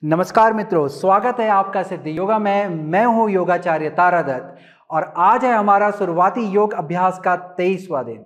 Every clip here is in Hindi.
नमस्कार मित्रों, स्वागत है आपका सिद्धि योगा में। मैं हूं योगाचार्य तारादत्त और आज है हमारा शुरुआती योग अभ्यास का 23वां दिन।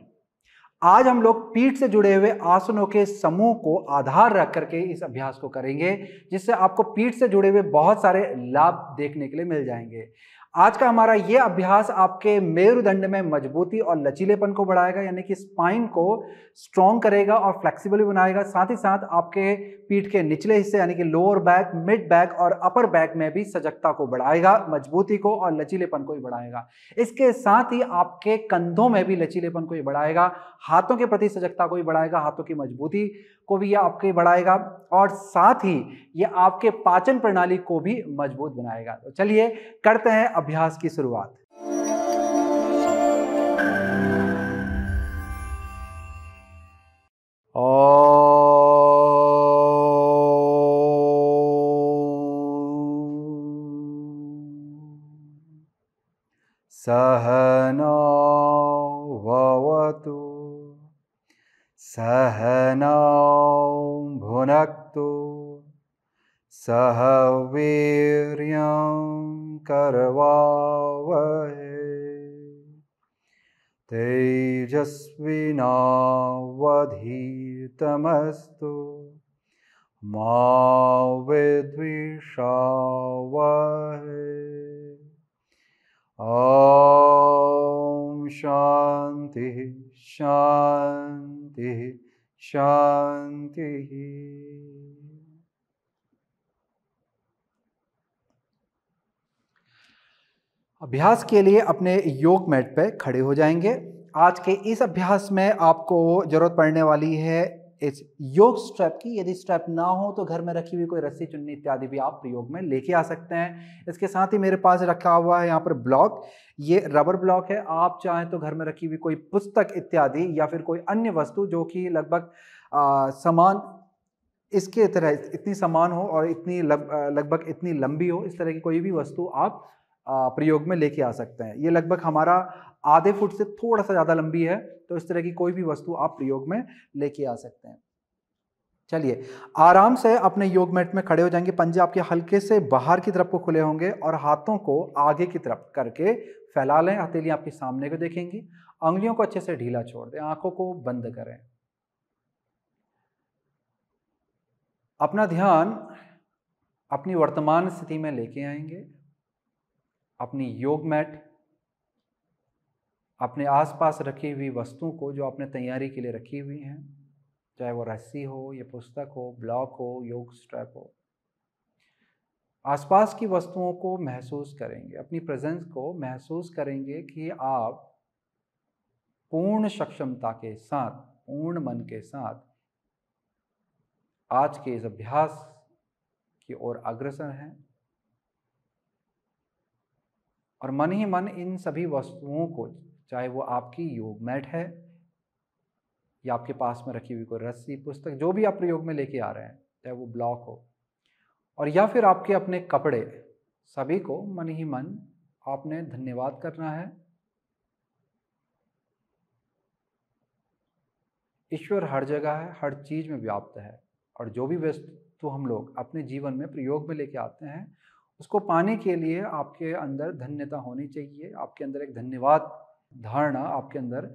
आज हम लोग पीठ से जुड़े हुए आसनों के समूह को आधार रख करके इस अभ्यास को करेंगे, जिससे आपको पीठ से जुड़े हुए बहुत सारे लाभ देखने के लिए मिल जाएंगे। आज का हमारा ये अभ्यास आपके मेरुदंड में मजबूती और लचीलेपन को बढ़ाएगा, यानी कि स्पाइन को स्ट्रॉन्ग करेगा और फ्लेक्सिबल बनाएगा। साथ ही साथ आपके पीठ के निचले हिस्से यानी कि लोअर बैक, मिड बैक और अपर बैक में भी सजगता को बढ़ाएगा, मजबूती को और लचीलेपन को भी बढ़ाएगा। इसके साथ ही आपके कंधों में भी लचीलेपन को ही बढ़ाएगा, हाथों के प्रति सजगता को भी बढ़ाएगा, हाथों की मजबूती को भी यह आपके बढ़ाएगा और साथ ही यह आपके पाचन प्रणाली को भी मजबूत बनाएगा। तो चलिए करते हैं अभ्यास की शुरुआत। सहना भवतु सहनौ भुनक्तु सह वीर्यं करवावहै तेजस्विनावधीतमस्तु मा विद्विषावहै। ओम शांति शांति शांति। अभ्यास के लिए अपने योग मैट पे खड़े हो जाएंगे। आज के इस अभ्यास में आपको जरूरत पड़ने वाली है इस योग स्ट्रैप की। यदि स्ट्रैप ना हो तो घर में रखी हुई कोई रस्सी, चुन्नी इत्यादि भी आप प्रयोग में लेके आ सकते हैं। इसके साथ ही मेरे पास रखा हुआ है यहाँ पर ब्लॉक, ये रबर ब्लॉक है। आप चाहें तो घर में रखी हुई कोई पुस्तक इत्यादि या फिर कोई अन्य वस्तु जो कि लगभग समान इसके तरह इतनी समान हो और इतनी लगभग इतनी लंबी हो, इस तरह की कोई भी वस्तु आप प्रयोग में लेके आ सकते हैं। ये लगभग हमारा आधे फुट से थोड़ा सा ज्यादा लंबी है, तो इस तरह की कोई भी वस्तु आप प्रयोग में लेके आ सकते हैं। चलिए आराम से अपने योग मैट में खड़े हो जाएंगे। पंजे आपके हल्के से बाहर की तरफ को खुले होंगे और हाथों को आगे की तरफ करके फैला लें। हथेली आपके सामने को देखेंगी, अंगुलियों को अच्छे से ढीला छोड़ दें, आंखों को बंद करें। अपना ध्यान अपनी वर्तमान स्थिति में लेके आएंगे। अपनी योग मैट, अपने आसपास रखी हुई वस्तुओं को जो आपने तैयारी के लिए रखी हुई हैं, चाहे वो रस्सी हो, या पुस्तक हो, ब्लॉक हो, योग स्ट्रैप हो, आसपास की वस्तुओं को महसूस करेंगे। अपनी प्रेजेंस को महसूस करेंगे कि आप पूर्ण सक्षमता के साथ, पूर्ण मन के साथ आज के इस अभ्यास की ओर अग्रसर हैं और मन ही मन इन सभी वस्तुओं को, चाहे वो आपकी योग मैट है या आपके पास में रखी हुई कोई रस्सी, पुस्तक, जो भी आप प्रयोग में लेके आ रहे हैं, चाहे वो ब्लॉक हो और या फिर आपके अपने कपड़े, सभी को मन ही मन आपने धन्यवाद करना है। ईश्वर हर जगह है, हर चीज में व्याप्त है और जो भी वस्तु हम लोग अपने जीवन में प्रयोग में लेके आते हैं, उसको पाने के लिए आपके अंदर धन्यता होनी चाहिए। आपके अंदर एक धन्यवाद धारणा आपके अंदर,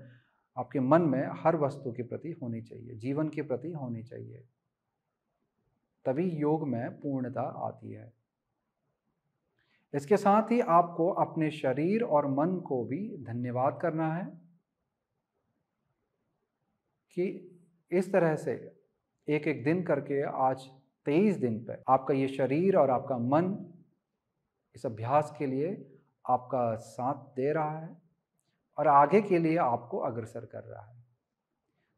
आपके मन में हर वस्तु के प्रति होनी चाहिए, जीवन के प्रति होनी चाहिए, तभी योग में पूर्णता आती है। इसके साथ ही आपको अपने शरीर और मन को भी धन्यवाद करना है कि इस तरह से एक एक दिन करके आज 23 दिन पे आपका ये शरीर और आपका मन इस अभ्यास के लिए आपका साथ दे रहा है और आगे के लिए आपको अग्रसर कर रहा है।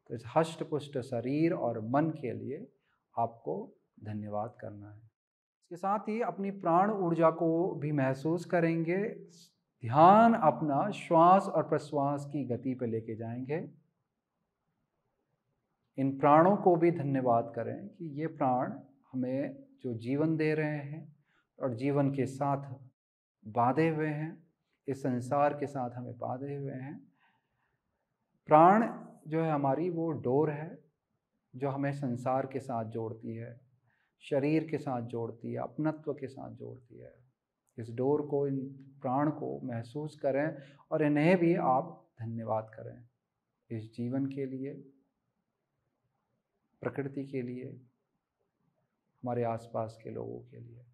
तो इस हष्ट पुष्ट शरीर और मन के लिए आपको धन्यवाद करना है। इसके साथ ही अपनी प्राण ऊर्जा को भी महसूस करेंगे। ध्यान अपना श्वास और प्रश्वास की गति पे लेके जाएंगे। इन प्राणों को भी धन्यवाद करें कि ये प्राण हमें जो जीवन दे रहे हैं और जीवन के साथ बांधे हुए हैं, इस संसार के साथ हमें बांधे हुए हैं। प्राण जो है हमारी वो डोर है जो हमें संसार के साथ जोड़ती है, शरीर के साथ जोड़ती है, अपनत्व के साथ जोड़ती है। इस डोर को, इन प्राण को महसूस करें और इन्हें भी आप धन्यवाद करें इस जीवन के लिए, प्रकृति के लिए, हमारे आसपास के लोगों के लिए।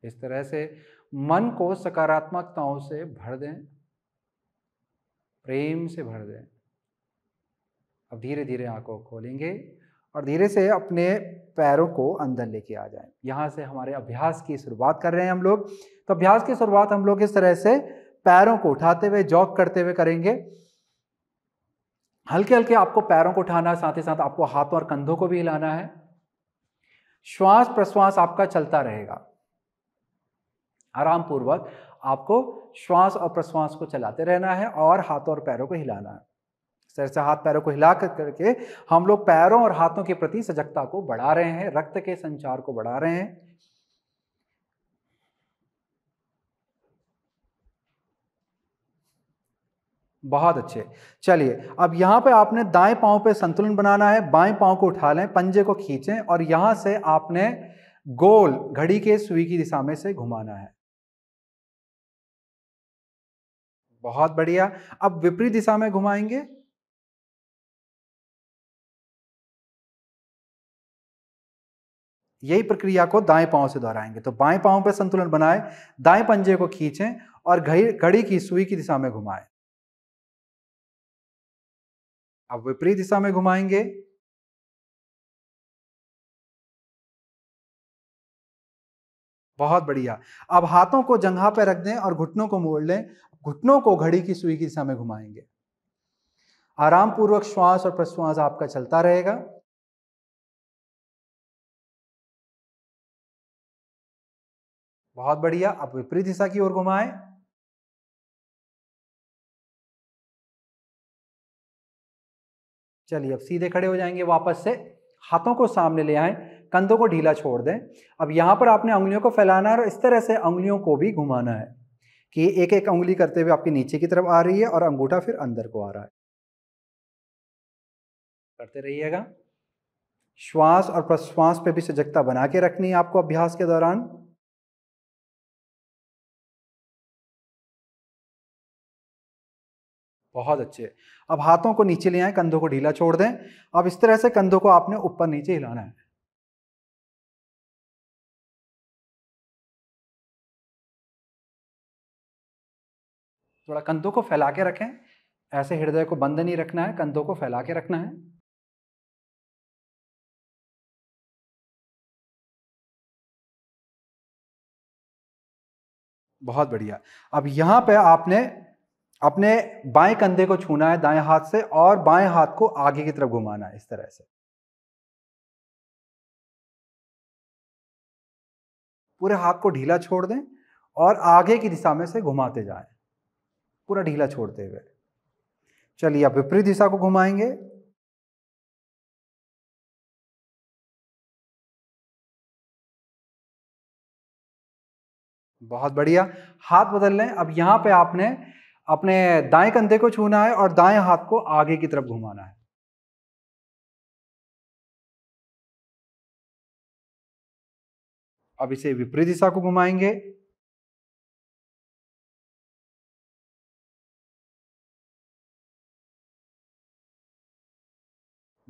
इस तरह से मन को सकारात्मकताओं से भर दें, प्रेम से भर दें। अब धीरे धीरे आंखों को खोलेंगे और धीरे से अपने पैरों को अंदर लेके आ जाएं। यहाँ से हमारे अभ्यास की शुरुआत कर रहे हैं हम लोग। तो अभ्यास की शुरुआत हम लोग इस तरह से पैरों को उठाते हुए, जॉग करते हुए करेंगे। हल्के हल्के आपको पैरों को उठाना है, साथ ही साथ आपको हाथों और कंधों को भी हिलाना है। श्वास प्रश्वास आपका चलता रहेगा। आराम पूर्वक आपको श्वास और प्रश्वास को चलाते रहना है और हाथों और पैरों को हिलाना है। इस तरह से हाथ पैरों को हिला करके हम लोग पैरों और हाथों के प्रति सजगता को बढ़ा रहे हैं, रक्त के संचार को बढ़ा रहे हैं। बहुत अच्छे। चलिए, अब यहां पे आपने दाएं पांव पे संतुलन बनाना है। बाएं पांव को उठा लें, पंजे को खींचें और यहां से आपने गोल घड़ी के सुई की दिशा में से घुमाना है। बहुत बढ़िया। अब विपरीत दिशा में घुमाएंगे। यही प्रक्रिया को दाएं पांव से दोहराएंगे। तो बाएं पांव पे संतुलन बनाए, दाएं पंजे को खींचें और घड़ी की सुई की दिशा में घुमाएं। अब विपरीत दिशा में घुमाएंगे। बहुत बढ़िया। अब हाथों को जंघा पे रख दें और घुटनों को मोड़ लें। घुटनों को घड़ी की सुई की दिशा में घुमाएंगे। आराम पूर्वक श्वास और प्रश्वास आपका चलता रहेगा। बहुत बढ़िया। अब विपरीत दिशा की ओर घुमाएं। चलिए, अब सीधे खड़े हो जाएंगे वापस से। हाथों को सामने ले आएं, कंधों को ढीला छोड़ दें। अब यहां पर आपने उंगलियों को फैलाना है और इस तरह से उंगलियों को भी घुमाना है कि एक एक उंगली करते हुए आपके नीचे की तरफ आ रही है और अंगूठा फिर अंदर को आ रहा है। करते रहिएगा। श्वास और प्रश्वास पे भी सजगता बना के रखनी है आपको अभ्यास के दौरान। बहुत अच्छे। अब हाथों को नीचे ले आएं, कंधों को ढीला छोड़ दें। अब इस तरह से कंधों को आपने ऊपर नीचे हिलाना है। थोड़ा कंधों को फैला के रखें, ऐसे हृदय को बंद नहीं रखना है, कंधों को फैला के रखना है। बहुत बढ़िया। अब यहां पे आपने अपने बाएं कंधे को छूना है दाएं हाथ से और बाएं हाथ को आगे की तरफ घुमाना है इस तरह से। पूरे हाथ को ढीला छोड़ दें और आगे की दिशा में से घुमाते जाएं, पूरा ढीला छोड़ते हुए। चलिए, अब विपरीत दिशा को घुमाएंगे। बहुत बढ़िया। हाथ बदल लें। अब यहां पे आपने अपने दाएं कंधे को छूना है और दाएं हाथ को आगे की तरफ घुमाना है। अब इसे विपरीत दिशा को घुमाएंगे।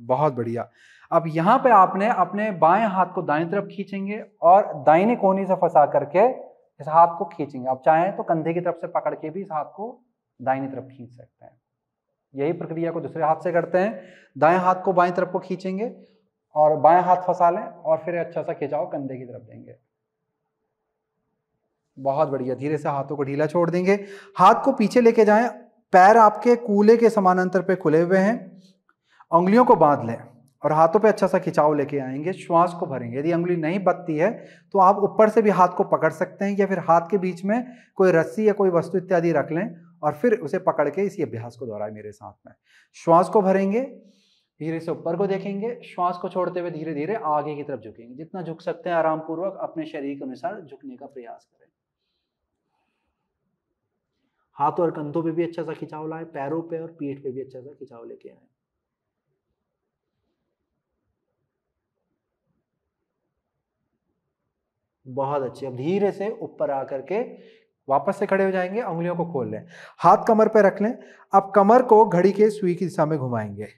बहुत बढ़िया। अब यहां पे आपने अपने बाएं हाथ को दाएं तरफ खींचेंगे और दाहिने कोहनी से फंसा करके इस हाथ को खींचेंगे। आप चाहें तो कंधे की तरफ से पकड़ के भी इस हाथ को दाहिनी तरफ खींच सकते हैं। यही प्रक्रिया को दूसरे हाथ से करते हैं। दाएं हाथ को बाएं तरफ को खींचेंगे और बाएं हाथ फंसा लें और फिर अच्छा सा खिंचाव कंधे की तरफ देंगे। बहुत बढ़िया। धीरे से हाथों को ढीला छोड़ देंगे। हाथ को पीछे लेके जाएं। पैर आपके कूल्हे के समानांतर पे खुले हुए हैं। उंगलियों को बांध लें और हाथों पे अच्छा सा खिंचाव लेके आएंगे। श्वास को भरेंगे। यदि उंगली नहीं बचती है तो आप ऊपर से भी हाथ को पकड़ सकते हैं या फिर हाथ के बीच में कोई रस्सी या कोई वस्तु इत्यादि रख लें और फिर उसे पकड़ के इसी अभ्यास को दोहराएं मेरे साथ में। श्वास को भरेंगे, धीरे से ऊपर को देखेंगे, श्वास को छोड़ते हुए धीरे धीरे आगे की तरफ झुकेंगे। जितना झुक सकते हैं आराम पूर्वक अपने शरीर के अनुसार झुकने का प्रयास करें। हाथों और कंधों पे भी अच्छा सा खिंचाव लाएं, पैरों पे और पीठ पे भी अच्छा सा खिंचाव लेके आए। बहुत अच्छे। अब धीरे से ऊपर आकर के वापस से खड़े हो जाएंगे, उंगलियों को खोल लें, हाथ कमर पे रख लें। अब कमर को घड़ी के सुई की दिशा में घुमाएंगे।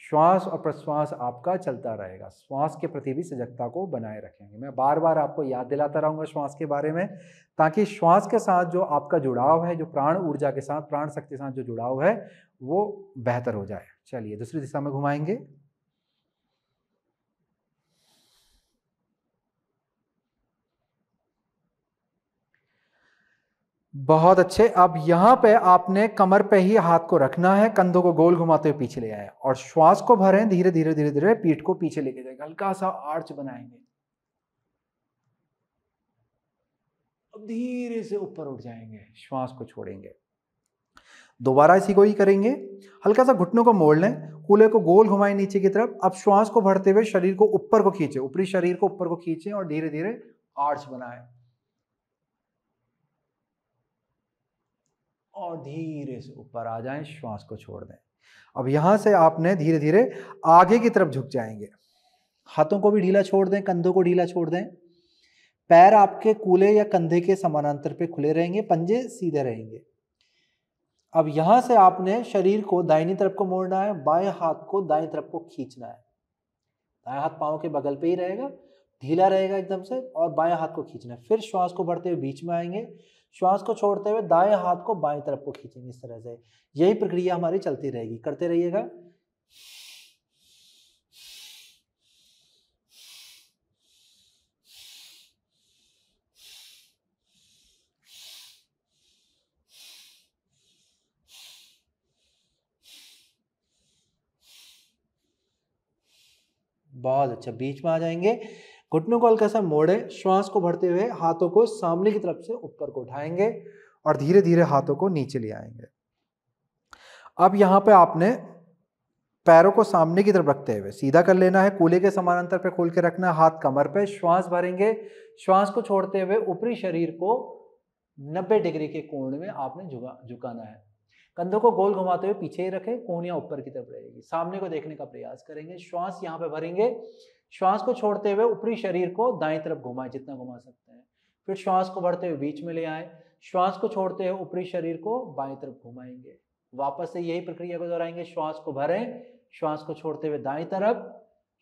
श्वास और प्रश्वास आपका चलता रहेगा। श्वास के प्रति भी सजगता को बनाए रखेंगे। मैं बार बार आपको याद दिलाता रहूंगा श्वास के बारे में, ताकि श्वास के साथ जो आपका जुड़ाव है, जो प्राण ऊर्जा के साथ, प्राण शक्ति के साथ जो जुड़ाव है, वो बेहतर हो जाए। चलिए दूसरी दिशा में घुमाएंगे। बहुत अच्छे। अब यहां पे आपने कमर पे ही हाथ को रखना है, कंधों को गोल घुमाते हुए पीछे ले आए और श्वास को भरें। धीरे धीरे धीरे धीरे पीठ को पीछे लेके जाएंगे, हल्का सा आर्च बनाएंगे। अब धीरे से ऊपर उठ जाएंगे, श्वास को छोड़ेंगे। दोबारा इसी को ही करेंगे। हल्का सा घुटनों को मोड़ लें, कूल्हे को गोल घुमाएं नीचे की तरफ। अब श्वास को भरते हुए शरीर को ऊपर को खींचे, ऊपरी शरीर को ऊपर को खींचे और धीरे धीरे आर्च बनाएं और धीरे से ऊपर आ जाएं, श्वास को छोड़ दें। अब यहां से आपने धीरे धीरे आगे की तरफ झुक जाएंगे। हाथों को भी ढीला छोड़ दें, कंधों को ढीला छोड़ दें। पैर आपके कूल्हे या कंधे के समानांतर पे खुले रहेंगे, पंजे सीधे रहेंगे। अब यहां से आपने शरीर को दाहिनी तरफ को मोड़ना है, बाएं हाथ को दाएं तरफ को खींचना है। दाएं हाथ पांव के बगल पे ही रहेगा, ढीला रहेगा एकदम से, और बाएं हाथ को खींचना है। फिर श्वास को भरते हुए बीच में आएंगे, श्वास को छोड़ते हुए दाएं हाथ को बाएं तरफ को खींचेंगे। इस तरह से यही प्रक्रिया हमारी चलती रहेगी, करते रहिएगा। बहुत अच्छा। बीच में आ जाएंगे, घुटनों को हल्का सा मोड़े, श्वास को भरते हुए हाथों को सामने की तरफ से ऊपर को उठाएंगे और धीरे धीरे हाथों को नीचे ले आएंगे। अब यहां पे आपने पैरों को सामने की तरफ रखते हुए सीधा कर लेना है, कूल्हे के समानांतर पे खोल के रखना है, हाथ कमर पे। श्वास भरेंगे, श्वास को छोड़ते हुए ऊपरी शरीर को 90 डिग्री के कोण में आपने झुकाना है। कंधों को गोल घुमाते हुए पीछे ही रखें, कोहनियां ऊपर की तरफ रहेगी। सामने को देखने का प्रयास करेंगे। श्वास यहाँ पे भरेंगे, श्वास को छोड़ते हुए ऊपरी शरीर को दाएं तरफ घुमाएं, जितना घुमा सकते हैं। फिर श्वास को भरते हुए बीच में ले आए, श्वास को छोड़ते हुए ऊपरी शरीर को बाएं तरफ घुमाएंगे। वापस से यही प्रक्रिया को दोहराएंगे। श्वास को भरें, श्वास को छोड़ते हुए दाएं तरफ,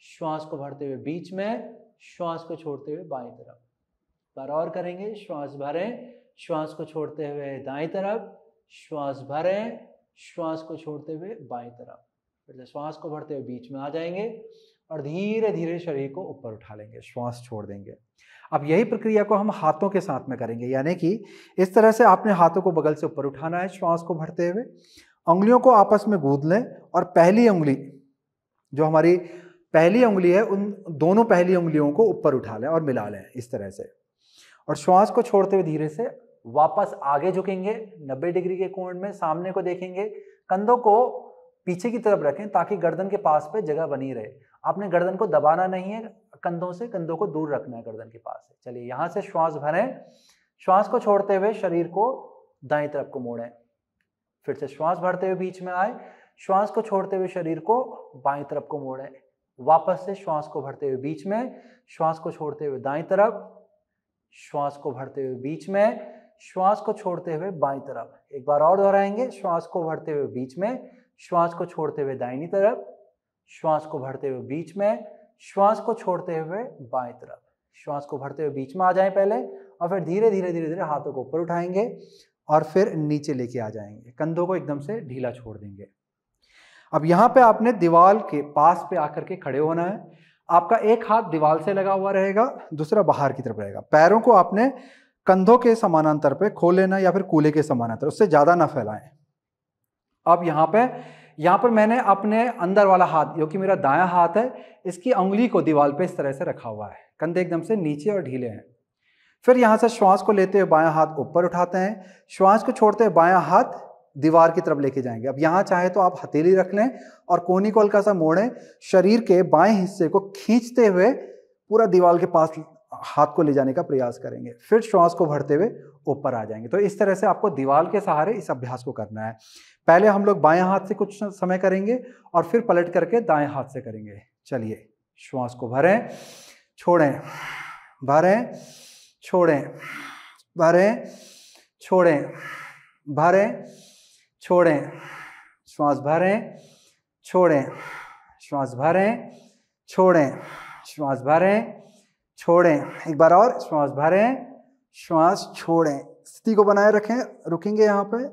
श्वास को भरते हुए बीच में, श्वास को छोड़ते हुए बाएं तरफ। बार और करेंगे। श्वास भरें, श्वास को छोड़ते हुए दाएं तरफ, श्वास भरें, श्वास को छोड़ते हुए बाएं तरफ। फिर श्वास को भरते हुए बीच में आ जाएंगे और धीरे धीरे शरीर को ऊपर उठा लेंगे, श्वास छोड़ देंगे। अब यही प्रक्रिया को हम हाथों के साथ में करेंगे, यानी कि इस तरह से आपने हाथों को बगल से ऊपर उठाना है, श्वास को भरते हुए। उंगलियों को आपस में गूंथ लें और पहली उंगली, जो हमारी पहली उंगली है, उन दोनों पहली उंगलियों को ऊपर उठा लें और मिला लें इस तरह से। और श्वास को छोड़ते हुए धीरे से वापस आगे झुकेंगे 90 डिग्री के कोण में, सामने को देखेंगे। कंधों को पीछे की तरफ रखें ताकि गर्दन के पास पे जगह बनी रहे। आपने गर्दन को दबाना नहीं है, कंधों से कंधों को दूर रखना है गर्दन के पास से। चलिए यहां से श्वास भरें, श्वास को छोड़ते हुए शरीर को दाएं तरफ को मोड़ें। फिर से श्वास भरते हुए बीच में आए, श्वास को छोड़ते हुए शरीर को बाएं तरफ को मोड़ें। वापस से श्वास को भरते हुए बीच में, श्वास को छोड़ते हुए दाएं तरफ, श्वास को भरते हुए बीच में, श्वास को छोड़ते हुए बाईं तरफ। एक बार और दोहराएंगे। श्वास को भरते हुए बीच में, श्वास को छोड़ते हुए दाहिनी तरफ, श्वास को भरते हुए बीच में, श्वास को छोड़ते हुए बाएं तरफ। श्वास को भरते हुए बीच में आ जाएं पहले, और फिर धीरे धीरे धीरे धीरे हाथों को ऊपर उठाएंगे और फिर नीचे लेके आ जाएंगे। कंधों को एकदम से ढीला छोड़ देंगे। अब यहाँ पे आपने दीवार के पास पे आकर के खड़े होना है। आपका एक हाथ दीवार से लगा हुआ रहेगा, दूसरा बाहर की तरफ रहेगा। पैरों को आपने कंधों के समानांतर पे खोल लेना या फिर कूल्हे के समानांतर, उससे ज्यादा ना फैलाएं। अब यहाँ पर मैंने अपने अंदर वाला हाथ, जो कि मेरा दायां हाथ है, इसकी उंगली को दीवार पे इस तरह से रखा हुआ है। कंधे एकदम से नीचे और ढीले हैं। फिर यहाँ से श्वास को लेते हुए बायां हाथ ऊपर उठाते हैं, श्वास को छोड़ते हुए बायां हाथ दीवार की तरफ लेके जाएंगे। अब यहाँ चाहे तो आप हथेली रख लें और कोहनी को हल्का सा मोड़ें, शरीर के बाएं हिस्से को खींचते हुए पूरा दीवार के पास हाथ को ले जाने का प्रयास करेंगे। फिर श्वास को भरते हुए ऊपर आ जाएंगे। तो इस तरह से आपको दीवार के सहारे इस अभ्यास को करना है। पहले हम लोग बाएं हाथ से कुछ समय करेंगे और फिर पलट करके दाएं हाथ से करेंगे। चलिए, श्वास को भरें, छोड़ें, भरें, छोड़ें, भरें, छोड़ें, भरें, छोड़ें, श्वास भरें, छोड़ें, श्वास भरें, छोड़ें, श्वास भरें, छोड़ें, एक बार और, श्वास भरें, श्वास छोड़ें। स्थिति को बनाए रखें, रुकेंगे यहाँ पे,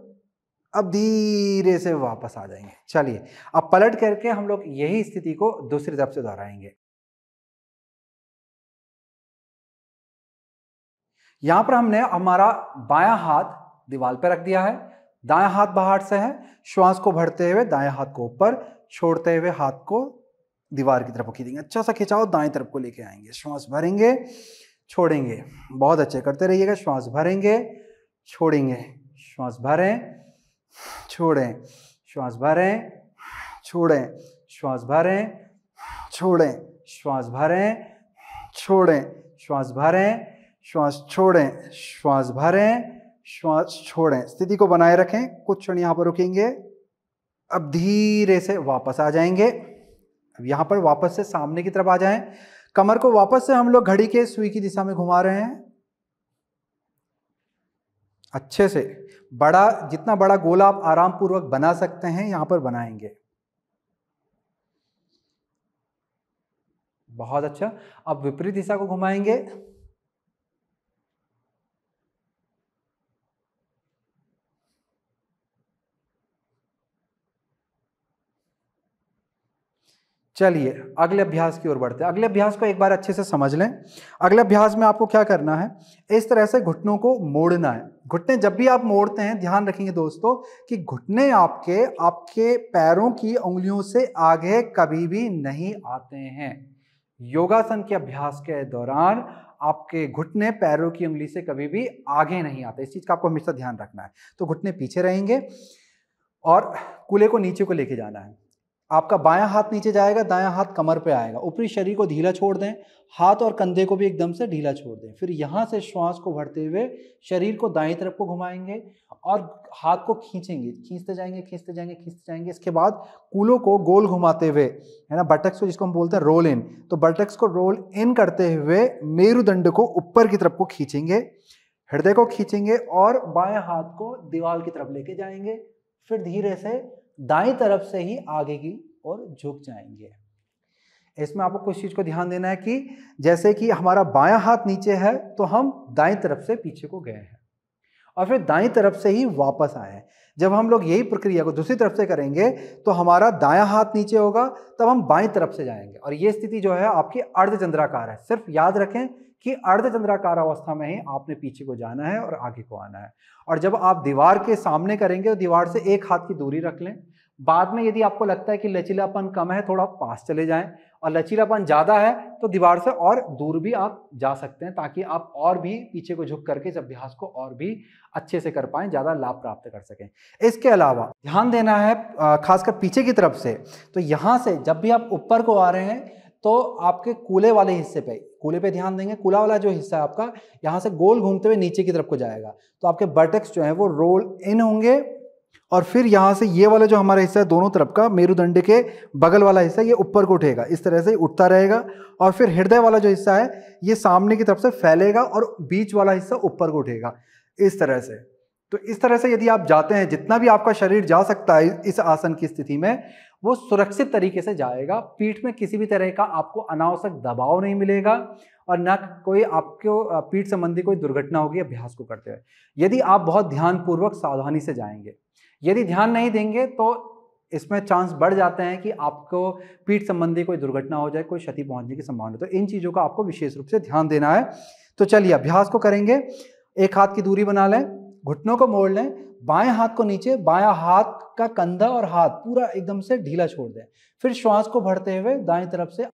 अब धीरे से वापस आ जाएंगे। चलिए, अब पलट करके हम लोग यही स्थिति को दूसरी तरफ से दोहराएंगे। यहां पर हमने हमारा बायां हाथ दीवार पर रख दिया है, दायां हाथ बाहर से है, श्वास को भरते हुए दायां हाथ को ऊपर, छोड़ते हुए हाथ को दीवार की तरफ खींचेंगे। अच्छा सा खिंचाव दाएं तरफ को लेके आएंगे, श्वास भरेंगे, छोड़ेंगे, बहुत अच्छे करते रहिएगा। श्वास भरेंगे, छोड़ेंगे, श्वास भरें, छोड़ें, श्वास भरें, छोड़ें, श्वास भरें, छोड़ें, श्वास भरें, छोड़ें, श्वास भरें, श्वास छोड़ें, श्वास भरें, श्वास छोड़ें। स्थिति को बनाए रखें, कुछ क्षण यहाँ पर रुकेंगे, अब धीरे से वापस आ जाएंगे। अब यहाँ पर वापस से सामने की तरफ आ जाएं, कमर को वापस से हम लोग घड़ी के सुई की दिशा में घुमा रहे हैं। अच्छे से बड़ा, जितना बड़ा गोला आप आराम पूर्वक बना सकते हैं यहां पर बनाएंगे। बहुत अच्छा। अब विपरीत दिशा को घुमाएंगे, चलिए अगले अभ्यास की ओर बढ़ते हैं। अगले अभ्यास को एक बार अच्छे से समझ लें। अगले अभ्यास में आपको क्या करना है, इस तरह से घुटनों को मोड़ना है। घुटने जब भी आप मोड़ते हैं, ध्यान रखेंगे दोस्तों कि घुटने आपके पैरों की उंगलियों से आगे कभी भी नहीं आते हैं। योगासन के अभ्यास के दौरान आपके घुटने पैरों की उंगली से कभी भी आगे नहीं आते, इस चीज का आपको हमेशा ध्यान रखना है। तो घुटने पीछे रहेंगे और कूल्हे को नीचे को लेके जाना है। आपका बायां हाथ नीचे जाएगा, दायां हाथ कमर पे आएगा, ऊपरी शरीर को ढीला छोड़ दें, हाथ और कंधे को भी एकदम से ढीला छोड़ दें। फिर यहां से श्वास को भरते हुए शरीर को दाईं तरफ को घुमाएंगे और हाथ को खींचेंगे, खींचते जाएंगे, खींचते जाएंगे, खींचते जाएंगे। इसके बाद कूलों को गोल घुमाते हुए, है ना, बटक्स को जिसको हम बोलते हैं रोल इन, तो बटक्स को रोल इन करते हुए मेरुदंड को ऊपर की तरफ को खींचेंगे, हृदय को खींचेंगे और बाएं हाथ को दीवार की तरफ लेके जाएंगे। फिर धीरे से दाईं तरफ से ही आगे की ओर झुक जाएंगे। इसमें आपको कुछ चीज को ध्यान देना है कि जैसे कि हमारा बायां हाथ नीचे है तो हम दाईं तरफ से पीछे को गए हैं और फिर दाईं तरफ से ही वापस आए हैं। जब हम लोग यही प्रक्रिया को दूसरी तरफ से करेंगे तो हमारा दायां हाथ नीचे होगा, तब हम बाईं तरफ से जाएंगे और ये स्थिति जो है आपकी अर्धचंद्राकार है। सिर्फ याद रखें कि अर्धचंद्राकार अवस्था में ही आपने पीछे को जाना है और आगे को आना है। और जब आप दीवार के सामने करेंगे तो दीवार से एक हाथ की दूरी रख लें। बाद में यदि आपको लगता है कि लचीलापन कम है, थोड़ा पास चले जाएं, और लचीलापन ज्यादा है तो दीवार से और दूर भी आप जा सकते हैं, ताकि आप और भी पीछे को झुक करके इस अभ्यास को और भी अच्छे से कर पाएं, ज्यादा लाभ प्राप्त कर सकें। इसके अलावा ध्यान देना है खासकर पीछे की तरफ से, तो यहां से जब भी आप ऊपर को आ रहे हैं तो आपके कूल्हे वाले हिस्से पे, कूल्हे पे ध्यान देंगे। कूल्हा वाला जो हिस्सा है आपका, यहाँ से गोल घूमते हुए नीचे की तरफ को जाएगा, तो आपके बटक्स जो है वो रोल इन होंगे और फिर यहां से ये वाला जो हमारा हिस्सा है दोनों तरफ का, मेरुदंड के बगल वाला हिस्सा, ये ऊपर को उठेगा, इस तरह से उठता रहेगा। और फिर हृदय वाला जो हिस्सा है ये सामने की तरफ से फैलेगा और बीच वाला हिस्सा ऊपर को उठेगा, इस तरह से। तो इस तरह से यदि आप जाते हैं, जितना भी आपका शरीर जा सकता है इस आसन की स्थिति में, वो सुरक्षित तरीके से जाएगा। पीठ में किसी भी तरह का आपको अनावश्यक दबाव नहीं मिलेगा और न कोई आपको पीठ संबंधी कोई दुर्घटना होगी अभ्यास को करते हुए, यदि आप बहुत ध्यानपूर्वक सावधानी से जाएंगे। यदि ध्यान नहीं देंगे तो इसमें चांस बढ़ जाते हैं कि आपको पीठ संबंधी कोई दुर्घटना हो जाए, कोई क्षति पहुंचने की संभावना। तो इन चीज़ों का आपको विशेष रूप से ध्यान देना है। तो चलिए अभ्यास को करेंगे। एक हाथ की दूरी बना लें, घुटनों को मोड़ लें, बाएं हाथ को नीचे, बायां हाथ का कंधा और हाथ पूरा एकदम से ढीला छोड़ दें। फिर श्वास को भरते हुए दाएं तरफ से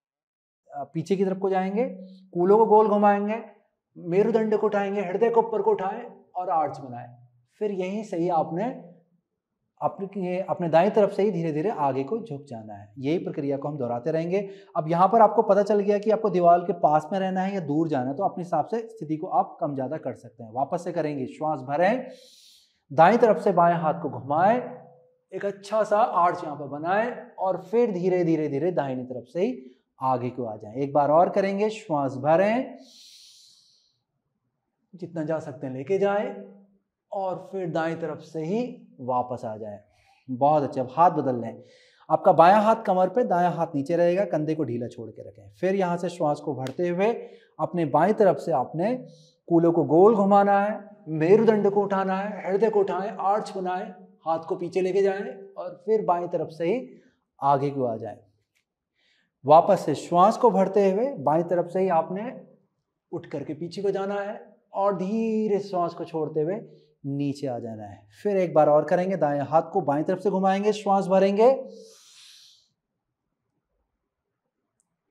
पीछे की तरफ को जाएंगे, कूलों को गोल घुमाएंगे, मेरुदंड को उठाएंगे, हृदय को ऊपर को उठाएं और आर्च बनाएं। फिर यहीं से ही आपने अपने दाएं तरफ से ही धीरे धीरे आगे को झुक जाना है। यही प्रक्रिया को हम दोहराते रहेंगे। अब यहाँ पर आपको पता चल गया कि आपको दीवार के पास में रहना है या दूर जाना है, तो अपने हिसाब से स्थिति को आप कम ज्यादा कर सकते हैं। वापस से करेंगे, श्वास भरें, दाएं तरफ से बाएं हाथ को घुमाएं, एक अच्छा सा आर्च यहाँ पर बनाएं और फिर धीरे धीरे धीरे दाहिनी तरफ से ही आगे को आ जाएं। एक बार और करेंगे, श्वास भरें, जितना जा सकते हैं लेके जाएं और फिर दाएं तरफ से ही वापस आ जाएं। बहुत अच्छे। अब हाथ बदल लें। आपका बायां हाथ कमर पे, दायां हाथ नीचे रहेगा, कंधे को ढीला छोड़ के रखें। फिर यहां से श्वास को भरते हुए अपने बाईं तरफ से आपने कूल्हों को गोल घुमाना है, मेरुदंड को उठाना है, हृदय को उठाएं, आर्च बनाएं, हाथ को पीछे लेके जाएं और फिर बाईं तरफ से ही आगे को आ जाएं। वापस से श्वास को भरते हुए बाईं तरफ से ही आपने उठ करके पीछे को जाना है और धीरे श्वास को छोड़ते हुए नीचे आ जाना है। फिर एक बार और करेंगे, दाएं हाथ को बाईं तरफ से घुमाएंगे, श्वास भरेंगे,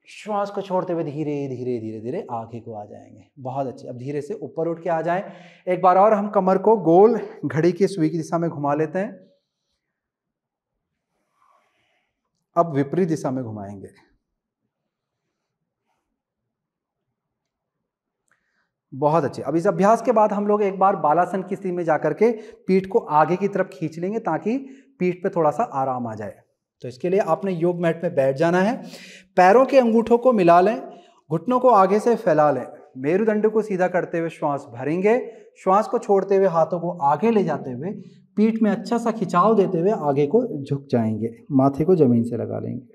श्वास को छोड़ते हुए धीरे धीरे धीरे धीरे आगे को आ जाएंगे। बहुत अच्छे। अब धीरे से ऊपर उठ के आ जाएं। एक बार और हम कमर को गोल घड़ी की सुई की दिशा में घुमा लेते हैं। अब विपरीत दिशा में घुमाएंगे। बहुत अच्छे। अब इस अभ्यास के बाद हम लोग एक बार बालासन की स्थिति में जाकर के पीठ को आगे की तरफ खींच लेंगे ताकि पीठ पे थोड़ा सा आराम आ जाए। तो इसके लिए आपने योग मैट में बैठ जाना है, पैरों के अंगूठों को मिला लें, घुटनों को आगे से फैला लें, मेरुदंड को सीधा करते हुए श्वास भरेंगे, श्वास को छोड़ते हुए हाथों को आगे ले जाते हुए पीठ में अच्छा सा खिंचाव देते हुए आगे को झुक जाएंगे, माथे को जमीन से लगा लेंगे।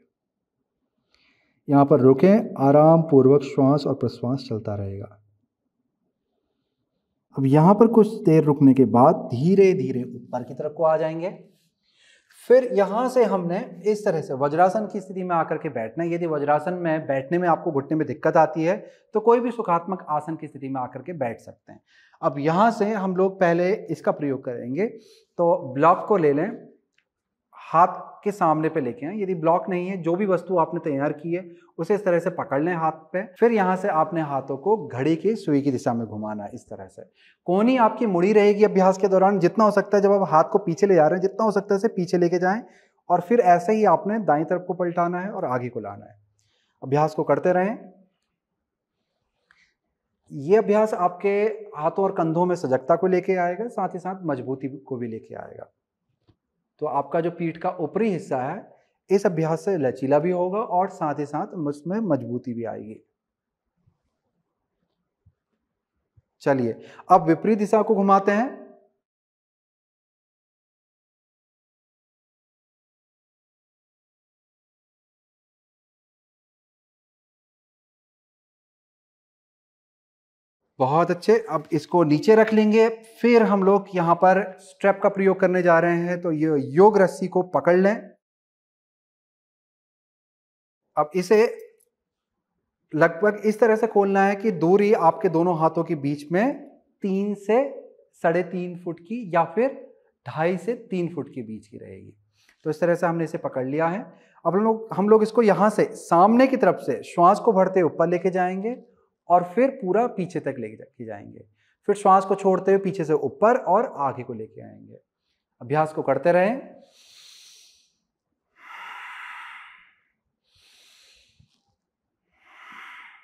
यहाँ पर रुकें, आराम पूर्वक श्वास और प्रश्वास चलता रहेगा। अब यहाँ पर कुछ देर रुकने के बाद धीरे धीरे ऊपर की तरफ को आ जाएंगे। फिर यहाँ से हमने इस तरह से वज्रासन की स्थिति में आकर के बैठना है। यदि वज्रासन में बैठने में आपको घुटने में दिक्कत आती है तो कोई भी सुखात्मक आसन की स्थिति में आकर के बैठ सकते हैं। अब यहाँ से हम लोग पहले इसका प्रयोग करेंगे। तो ब्लॉक को ले लें, हाथ के सामने पे लेके आए। यदि ब्लॉक नहीं है, जो भी वस्तु आपने तैयार की है उसे इस तरह से पकड़ लें हाथ पे। फिर यहाँ से आपने हाथों को घड़ी की सुई की दिशा में घुमाना है। इस तरह से कोहनी आपकी मुड़ी रहेगी अभ्यास के दौरान। जितना हो सकता है, जब आप हाथ को पीछे ले जा रहे हैं, जितना हो सकता है इसे पीछे लेके जाएं और फिर ऐसे ही आपने दाईं तरफ को पलटाना है और आगे को लाना है। अभ्यास को करते रहें। ये अभ्यास आपके हाथों और कंधों में सजगता को लेके आएगा, साथ ही साथ मजबूती को भी लेके आएगा। तो आपका जो पीठ का ऊपरी हिस्सा है इस अभ्यास से लचीला भी होगा और साथ ही साथ उसमें मजबूती भी आएगी। चलिए अब विपरीत दिशा को घुमाते हैं। बहुत अच्छे। अब इसको नीचे रख लेंगे। फिर हम लोग यहां पर स्ट्रेप का प्रयोग करने जा रहे हैं। तो ये योग रस्सी को पकड़ लें। अब इसे लगभग इस तरह से खोलना है कि दूरी आपके दोनों हाथों के बीच में 3 से 3.5 फुट की या फिर 2.5 से 3 फुट के बीच की रहेगी। तो इस तरह से हमने इसे पकड़ लिया है। अब हम लोग इसको यहां से सामने की तरफ से श्वास को भरते ऊपर लेके जाएंगे और फिर पूरा पीछे तक लेके जाएंगे। फिर श्वास को छोड़ते हुए पीछे से ऊपर और आगे को लेके आएंगे। अभ्यास को करते रहें।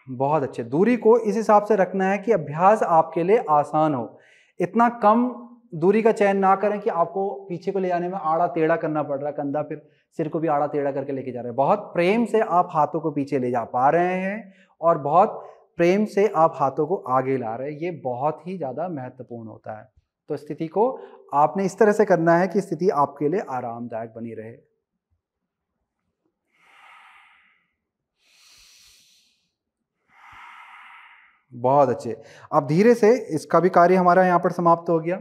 बहुत अच्छे। दूरी को इस हिसाब से रखना है कि अभ्यास आपके लिए आसान हो। इतना कम दूरी का चयन ना करें कि आपको पीछे को ले जाने में आड़ा टेढ़ा करना पड़ रहा है, कंधा फिर सिर को भी आड़ा टेढ़ा करके लेके जा रहे हैं। बहुत प्रेम से आप हाथों को पीछे ले जा पा रहे हैं और बहुत प्रेम से आप हाथों को आगे ला रहे हैं। ये बहुत ही ज़्यादा महत्वपूर्ण होता है। तो स्थिति को आपने इस तरह से करना है कि स्थिति आपके लिए आरामदायक बनी रहे। बहुत अच्छे। अब धीरे से इसका भी कार्य हमारा यहाँ पर समाप्त हो गया।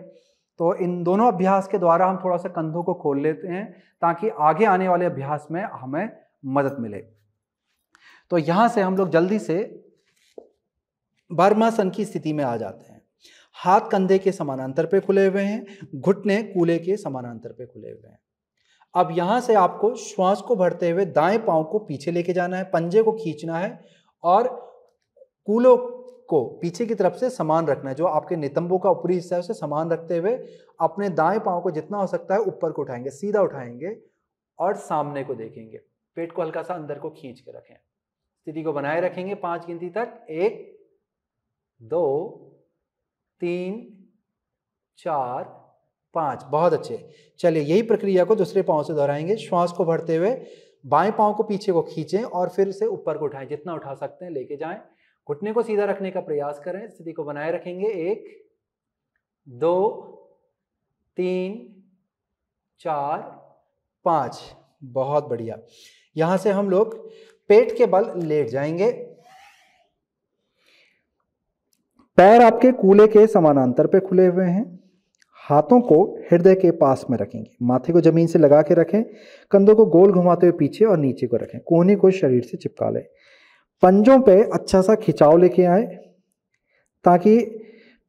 तो इन दोनों अभ्यास के द्वारा हम थोड़ा सा कंधों को खोल लेते हैं ताकि आगे आने वाले अभ्यास में हमें मदद मिले। तो यहाँ से हम लोग जल्दी से बर्मासन की स्थिति में आ जाते हैं। हाथ कंधे के समानांतर पे खुले हुए हैं, घुटने कूल्हे के समानांतर पे खुले हुए हैं। अब यहाँ से आपको श्वास को भरते हुए दाएं पांव को पीछे लेके जाना है, पंजे को खींचना है और कूल्हों को पीछे की तरफ से समान रखना है। जो आपके नितंबों का ऊपरी हिस्सा है उसे समान रखते हुए अपने दाएं पांव को जितना हो सकता है ऊपर को उठाएंगे, सीधा उठाएंगे और सामने को देखेंगे। पेट को हल्का सा अंदर को खींच के रखें। स्थिति को बनाए रखेंगे 5 गिनती तक। 1 2 3 4 5। बहुत अच्छे। चलिए यही प्रक्रिया को दूसरे पांव से दोहराएंगे। श्वास को भरते हुए बाएं पांव को पीछे को खींचें और फिर से ऊपर को उठाएं, जितना उठा सकते हैं लेके जाएं। घुटने को सीधा रखने का प्रयास करें, स्थिति को बनाए रखेंगे। 1 2 3 4 5, बहुत बढ़िया। यहां से हम लोग पेट के बल लेट जाएंगे। पैर आपके कूल्हे के समानांतर पे खुले हुए हैं। हाथों को हृदय के पास में रखेंगे, माथे को जमीन से लगा के रखें, कंधों को गोल घुमाते हुए पीछे और नीचे को रखें, कोहनी को शरीर से चिपका लें। पंजों पे अच्छा सा खिंचाव लेके आए ताकि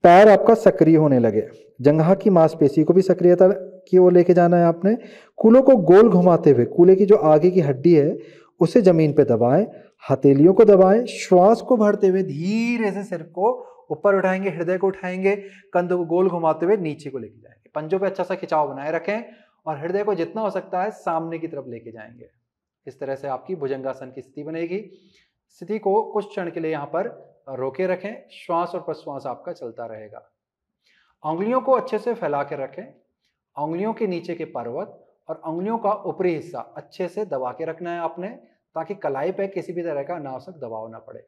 पैर आपका सक्रिय होने लगे। जंघा की मांसपेशी को भी सक्रियता की ओर लेके जाना है आपने। कूल्हों को गोल घुमाते हुए कूल्हे की जो आगे की हड्डी है उसे जमीन पे दबाएं, हथेलियों को दबाएं। श्वास को भरते हुए धीरे से सिर को ऊपर उठाएंगे, हृदय को उठाएंगे, कंधों को गोल घुमाते हुए नीचे को लेके जाएंगे। पंजों पे अच्छा सा खिंचाव बनाए रखें और हृदय को जितना हो सकता है सामने की तरफ लेके जाएंगे। इस तरह से आपकी भुजंगासन की स्थिति बनेगी। स्थिति को कुछ क्षण के लिए यहाँ पर रोके रखें, श्वास और प्रश्वास आपका चलता रहेगा। उंगलियों को अच्छे से फैला के रखें, उंगलियों के नीचे के पर्वत और उंगलियों का ऊपरी हिस्सा अच्छे से दबा के रखना है आपने, ताकि कलाई पे किसी भी तरह का अनावश्यक दबाव ना पड़े।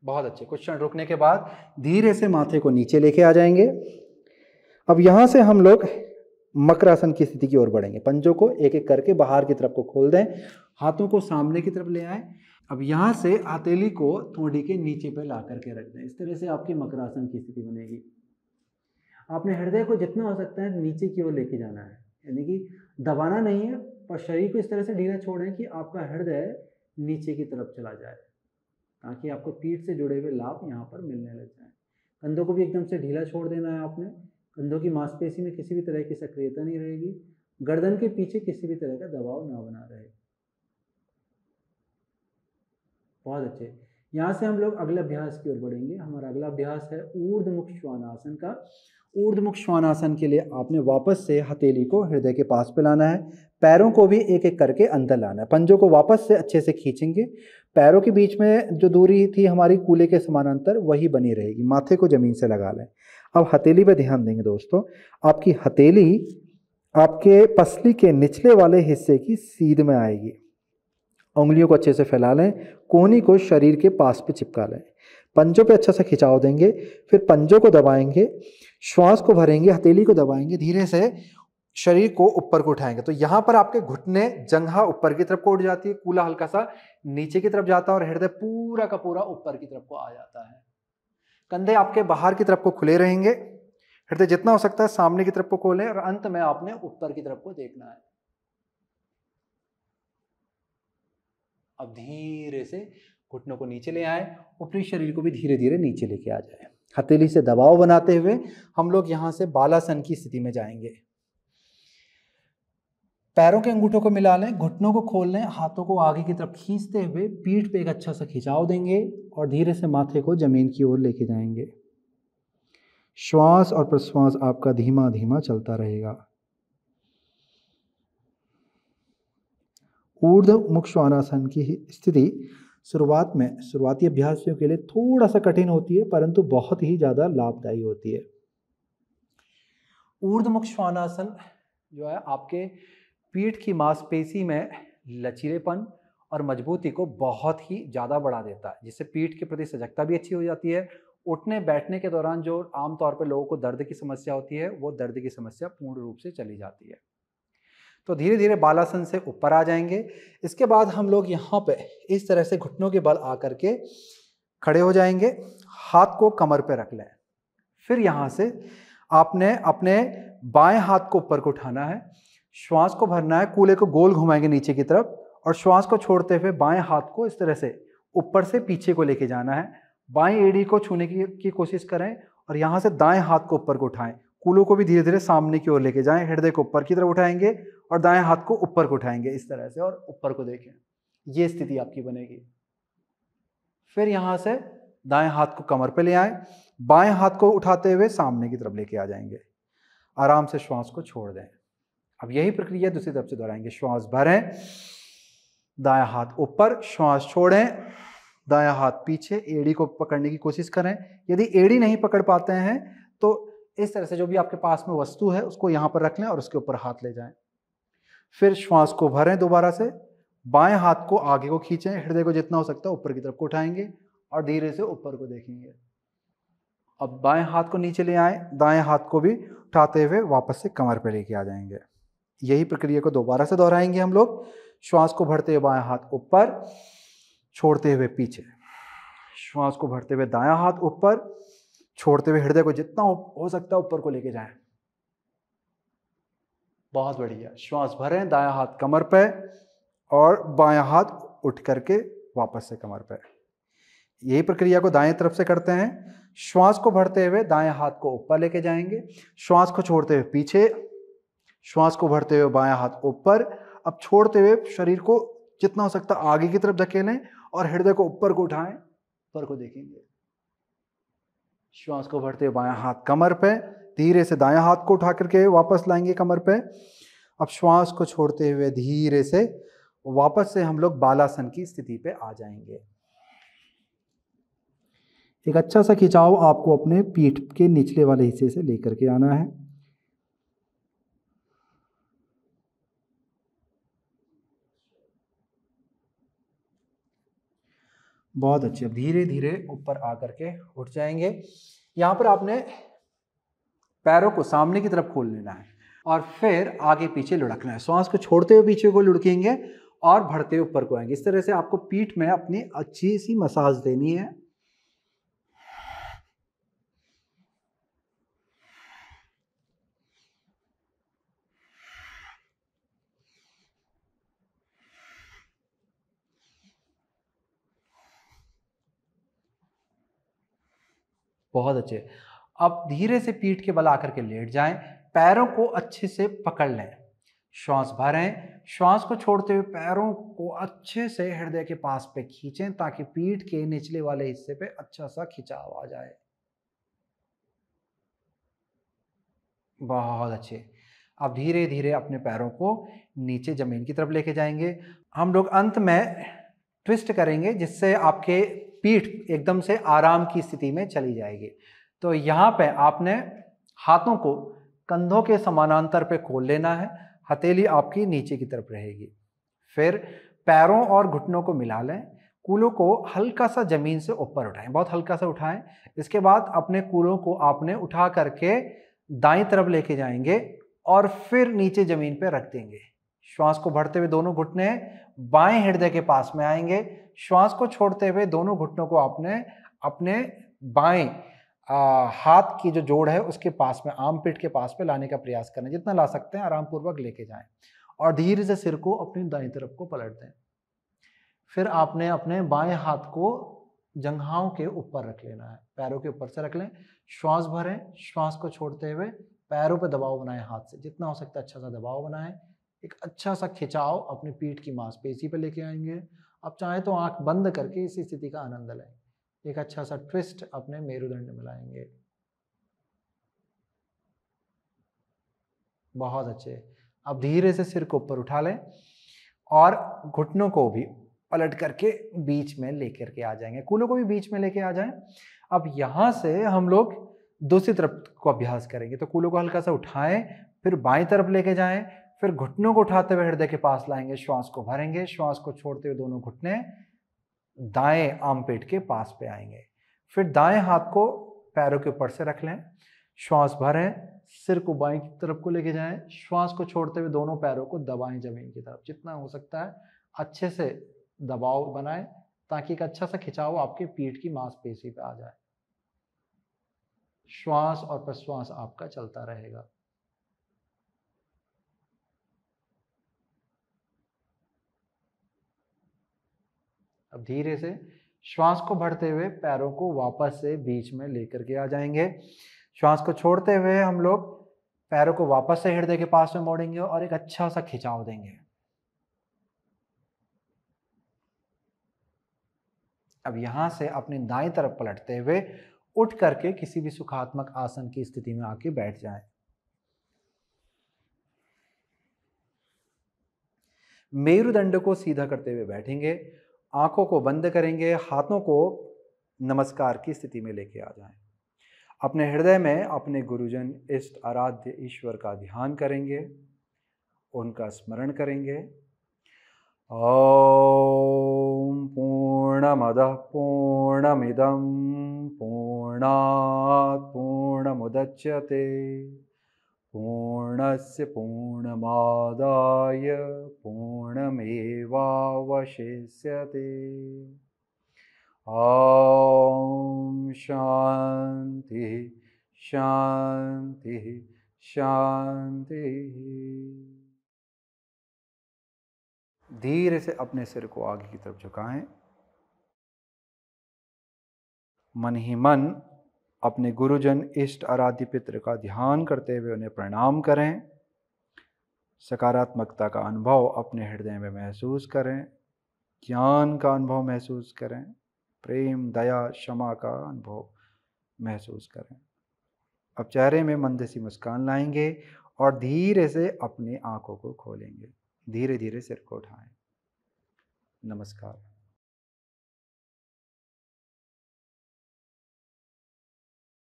बहुत अच्छे। कुछ क्षण रुकने के बाद धीरे से माथे को नीचे लेके आ जाएंगे। अब यहां से हम लोग मकरासन की स्थिति की ओर बढ़ेंगे। पंजों को एक एक करके बाहर की तरफ को खोल दें, हाथों को सामने की तरफ ले आए। अब यहां से हथेली को थोड़ी के नीचे पे ला करके रख दें। इस तरह से आपकी मकरासन की स्थिति बनेगी। आपने हृदय को जितना हो सकता है नीचे की ओर लेके जाना है, यानी कि दबाना नहीं है, पर शरीर को इस तरह से ढीला छोड़ें कि आपका हृदय नीचे की तरफ चला जाए, ताकि आपको पीठ से जुड़े हुए लाभ यहाँ पर मिलने लग जाए। कंधों को भी एकदम से ढीला छोड़ देना है आपने। कंधों की मांसपेशी में किसी भी तरह की सक्रियता नहीं रहेगी। गर्दन के पीछे किसी भी तरह का दबाव ना बना रहे। बहुत अच्छे। यहाँ से हम लोग अगले अभ्यास की ओर बढ़ेंगे। हमारा अगला अभ्यास है ऊर्ध्वमुख श्वानासन का। ऊर्ध्वमुख श्वानासन के लिए आपने वापस से हथेली को हृदय के पास पे लाना है, पैरों को भी एक एक करके अंदर लाना है। पंजों को वापस से अच्छे से खींचेंगे। पैरों के बीच में जो दूरी थी हमारी कूल्हे के समानांतर वही बनी रहेगी। माथे को जमीन से लगा लें। अब हथेली पे ध्यान देंगे दोस्तों। आपकी हथेली आपके पसली के निचले वाले हिस्से की सीध में आएगी। उंगलियों को अच्छे से फैला लें, कोहनी को शरीर के पास पे चिपका लें। पंजों पे अच्छा सा खिंचाव देंगे, फिर पंजों को दबाएंगे, श्वास को भरेंगे, हथेली को दबाएंगे, धीरे से शरीर को ऊपर को उठाएंगे। तो यहाँ पर आपके घुटने, जंघा ऊपर की तरफ को उठ जाती है, कूल्हा हल्का सा नीचे की तरफ जाता है और हृदय पूरा का पूरा ऊपर की तरफ को आ जाता है। कंधे आपके बाहर की तरफ को खुले रहेंगे। हृदय जितना हो सकता है सामने की तरफ को खोलें और अंत में आपने ऊपर की तरफ को देखना है। अब धीरे से घुटनों को नीचे ले आए, ऊपरी शरीर को भी धीरे धीरे नीचे लेके आ जाए। हथेली से दबाव बनाते हुए हम लोग यहां से बालासन की स्थिति में जाएंगे। पैरों के अंगूठों को मिला लें, घुटनों को खोल लें, हाथों को आगे की तरफ खींचते हुए पीठ पे एक अच्छा सा खिंचाव देंगे और धीरे से माथे को जमीन की ओर लेके जाएंगे। श्वास और प्रश्वास आपका धीमा धीमा चलता रहेगा। ऊर्ध्वमुख श्वानासन की स्थिति शुरुआती अभ्यासियों के लिए थोड़ा सा कठिन होती है, परंतु बहुत ही ज़्यादा लाभदायी होती है। ऊर्ध्वमुख श्वानासन जो है आपके पीठ की मांसपेशी में लचीलेपन और मजबूती को बहुत ही ज़्यादा बढ़ा देता है, जिससे पीठ के प्रति सजगता भी अच्छी हो जाती है। उठने बैठने के दौरान जो आमतौर पर लोगों को दर्द की समस्या होती है, वो दर्द की समस्या पूर्ण रूप से चली जाती है। तो धीरे धीरे बालासन से ऊपर आ जाएंगे। इसके बाद हम लोग यहाँ पे इस तरह से घुटनों के बल आकर के खड़े हो जाएंगे। हाथ को कमर पे रख लें। फिर यहाँ से आपने अपने बाएं हाथ को ऊपर को उठाना है, श्वास को भरना है, कूल्हे को गोल घुमाएंगे नीचे की तरफ और श्वास को छोड़ते हुए बाएं हाथ को इस तरह से ऊपर से पीछे को लेके जाना है। बाएं एड़ी को छूने की कोशिश करें और यहाँ से दाएं हाथ को ऊपर को उठाएं। कूल्हों को भी धीरे धीरे सामने की ओर लेके जाएं। हृदय को ऊपर की तरफ उठाएंगे और दाएं हाथ को ऊपर को उठाएंगे इस तरह से और ऊपर को देखें। ये स्थिति आपकी बनेगी। फिर यहाँ से दाएं हाथ को कमर पे ले आएं, बाएं हाथ को उठाते हुए सामने की तरफ लेके आ जाएंगे। आराम से श्वास को छोड़ दें। अब यही प्रक्रिया दूसरी तरफ से दोहराएंगे। श्वास भरें, दायां हाथ ऊपर, श्वास छोड़ें, दायां हाथ पीछे, एड़ी को पकड़ने की कोशिश करें। यदि एड़ी नहीं पकड़ पाते हैं तो इस तरह से जो भी आपके पास में वस्तु है उसको यहाँ पर रख लें और उसके ऊपर हाथ ले जाएं। फिर श्वास को भरें दोबारा से, बाएं हाथ को आगे को खींचें, हृदय को जितना हो सकता है ऊपर की तरफ को उठाएंगे और धीरे से ऊपर को देखेंगे। अब बाएं हाथ को नीचे ले आए, दाएं हाथ को भी उठाते हुए वापस से कमर पे लेके आ जाएंगे। यही प्रक्रिया को दोबारा से दोहराएंगे हम लोग। श्वास को भरते हुए बायां हाथ ऊपर, छोड़ते हुए पीछे। श्वास को भरते हुए दायां हाथ ऊपर, छोड़ते हुए हृदय को जितना हो सकता है ऊपर को लेके जाएं। बहुत बढ़िया। श्वास भरें, दायां हाथ कमर पे और बायां हाथ उठ करके वापस से कमर पे। यही प्रक्रिया को दाएं तरफ से करते हैं। श्वास को भरते हुए दाएं हाथ को ऊपर लेके जाएंगे, श्वास को छोड़ते हुए पीछे, श्वास को भरते हुए बायां हाथ ऊपर। अब छोड़ते हुए शरीर को जितना हो सकता है आगे की तरफ धकेलें और हृदय को ऊपर को उठाएं, ऊपर को देखेंगे। श्वास को भरते हुए बायां हाथ कमर पे, धीरे से दायां हाथ को उठा करके वापस लाएंगे कमर पे। अब श्वास को छोड़ते हुए धीरे से वापस से हम लोग बालासन की स्थिति पे आ जाएंगे। एक अच्छा सा खिंचाव आपको अपने पीठ के निचले वाले हिस्से से लेकर के आना है। बहुत अच्छे। अब धीरे धीरे ऊपर आकर के उठ जाएंगे। यहाँ पर आपने पैरों को सामने की तरफ खोल लेना है और फिर आगे पीछे लुढ़कना है। श्वास को छोड़ते हुए पीछे को लुढ़केंगे और भरते हुए ऊपर को आएंगे। इस तरह से आपको पीठ में अपनी अच्छी सी मसाज देनी है। बहुत अच्छे। अब धीरे से पीठ के बल आकर के लेट जाएं, पैरों को अच्छे से पकड़ लें। श्वास भरें, श्वास को छोड़ते हुए पैरों को अच्छे से हृदय के पास पे खींचें ताकि पीठ के निचले वाले हिस्से पे अच्छा सा खिंचाव आ जाए। बहुत अच्छे। अब धीरे धीरे अपने पैरों को नीचे जमीन की तरफ लेके जाएंगे। हम लोग अंत में ट्विस्ट करेंगे जिससे आपके पीठ एकदम से आराम की स्थिति में चली जाएगी। तो यहाँ पे आपने हाथों को कंधों के समानांतर पे खोल लेना है, हथेली आपकी नीचे की तरफ रहेगी। फिर पैरों और घुटनों को मिला लें, कूलों को हल्का सा जमीन से ऊपर उठाएं, बहुत हल्का सा उठाएं। इसके बाद अपने कूलों को आपने उठा करके दाईं तरफ लेके जाएंगे और फिर नीचे जमीन पे रख देंगे। श्वास को भरते हुए दोनों घुटने बाएं हृदय के पास में आएंगे। श्वास को छोड़ते हुए दोनों घुटनों को आपने अपने बाएं हाथ की जो जोड़ है उसके पास में, आर्म पिट के पास में लाने का प्रयास करें। जितना ला सकते हैं आराम पूर्वक लेके जाएं और धीरे से सिर को अपनी दाईं तरफ को पलट दें। फिर आपने अपने बाएं हाथ को जंघाओं के ऊपर रख लेना है, पैरों के ऊपर से रख लें। श्वास भरें, श्वास को छोड़ते हुए पैरों पर दबाव बनाएं, हाथ से जितना हो सकता है अच्छा सा दबाव बनाएं। एक अच्छा सा खिंचाव अपनी पीठ की मांसपेशी पे लेके आएंगे। अब चाहे तो आंख बंद करके इसी स्थिति का आनंद लें। एक अच्छा सा ट्विस्ट अपने मेरुदंड में लाएंगे। बहुत अच्छे। अब धीरे से सिर को ऊपर उठा लें और घुटनों को भी पलट करके बीच में लेकर के आ जाएंगे, कूलों को भी बीच में लेके आ जाएं। अब यहाँ से हम लोग दूसरी तरफ को अभ्यास करेंगे। तो कूलों को हल्का सा उठाएं, फिर बाईं तरफ लेके जाएं, फिर घुटनों को उठाते हुए हृदय के पास लाएंगे। श्वास को भरेंगे, श्वास को छोड़ते हुए दोनों घुटने दाएं आर्मपेट के पास पे आएंगे। फिर दाएं हाथ को पैरों के ऊपर से रख लें। श्वास भरें, सिर को बाईं तरफ को लेके जाएं। श्वास को छोड़ते हुए दोनों पैरों को दबाएं जमीन की तरफ, जितना हो सकता है अच्छे से दबाव बनाएं ताकि एक अच्छा सा खिंचाव आपके पीठ की मांसपेशी पे आ जाए। श्वास और प्रश्वास आपका चलता रहेगा। अब धीरे से श्वास को भरते हुए पैरों को वापस से बीच में लेकर के आ जाएंगे। श्वास को छोड़ते हुए हम लोग पैरों को वापस से हृदय के पास में मोड़ेंगे और एक अच्छा सा खिंचाव देंगे। अब यहां से अपनी दाईं तरफ पलटते हुए उठ करके किसी भी सुखात्मक आसन की स्थिति में आके बैठ जाएं। मेरुदंड को सीधा करते हुए बैठेंगे, आंखों को बंद करेंगे, हाथों को नमस्कार की स्थिति में लेके आ जाएं। अपने हृदय में अपने गुरुजन, इष्ट, आराध्य ईश्वर का ध्यान करेंगे। उनका स्मरण करेंगे। ॐ पूर्णमदः पूर्णमिदं पूर्णात् पूर्णमुदच्यते पूर्णस्य पूर्णमादाय पूर्णमेवावशिष्यते। ॐ शान्तिः शान्तिः शान्तिः। धीरे से अपने सिर को आगे की तरफ झुकाएं। मन ही मन अपने गुरुजन इष्ट आराध्य पितृ का ध्यान करते हुए उन्हें प्रणाम करें। सकारात्मकता का अनुभव अपने हृदय में महसूस करें। ज्ञान का अनुभव महसूस करें। प्रेम, दया, क्षमा का अनुभव महसूस करें। अब चेहरे में मंद सी मुस्कान लाएंगे और धीरे से अपनी आंखों को खोलेंगे। धीरे धीरे सिर को उठाएं। नमस्कार।